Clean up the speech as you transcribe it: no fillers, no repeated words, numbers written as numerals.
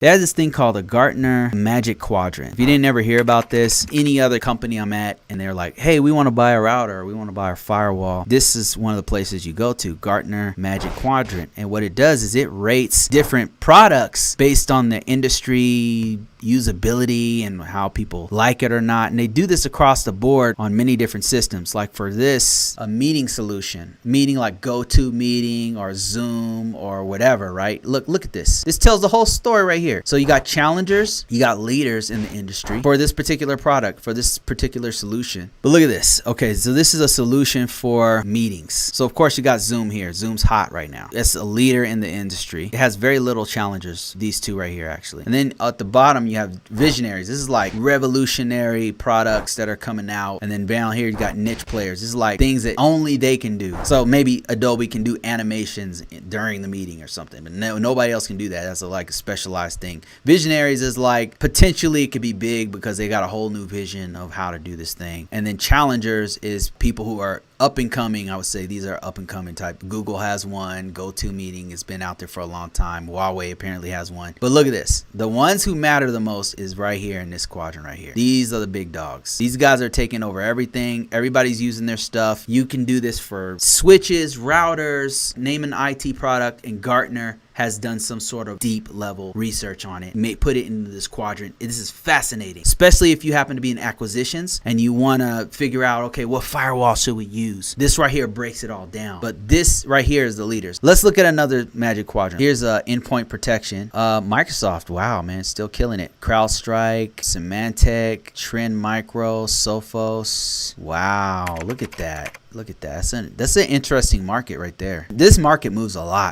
They have this thing called the Gartner Magic Quadrant. If you didn't ever hear about this, any other company I'm at, and they're like, hey, we want to buy a router, or we want to buy a firewall, this is one of the places you go to, Gartner Magic Quadrant. And what it does is it rates different products based on the industry usability and how people like it or not. And they do this across the board on many different systems. Like for this, a meeting solution, meeting like GoToMeeting or Zoom or whatever, right? Look at this. This tells the whole story right here. So you got challengers, you got leaders in the industry for this particular product, for this particular solution. But look at this. Okay, so this is a solution for meetings. So of course you got Zoom here. Zoom's hot right now. It's a leader in the industry. It has very little challengers, these two right here actually. And then at the bottom you have visionaries. This is like revolutionary products that are coming out. And then down here you got niche players. This is like things that only they can do. So maybe Adobe can do animations during the meeting or something, but nobody else can do that. That's like a specialized thing. Visionaries is like potentially it could be big because they got a whole new vision of how to do this thing. And then challengers is people who are up and coming. I would say these are up and coming type. Google has one. GoToMeeting has been out there for a long time. Huawei apparently has one. But look at this. The ones who matter the most is right here in this quadrant right here. These are the big dogs. These guys are taking over everything. Everybody's using their stuff. You can do this for switches, routers, name an IT product, and Gartner has done some sort of deep level research on it, put it into this quadrant. This is fascinating, especially if you happen to be in acquisitions and you want to figure out, okay, what firewall should we use? This right here breaks it all down. But this right here is the leaders. Let's look at another magic quadrant. Here's endpoint protection. Microsoft, wow, man, still killing it. CrowdStrike, Symantec, Trend Micro, Sophos. Wow, look at that. Look at that. That's an interesting market right there. This market moves a lot.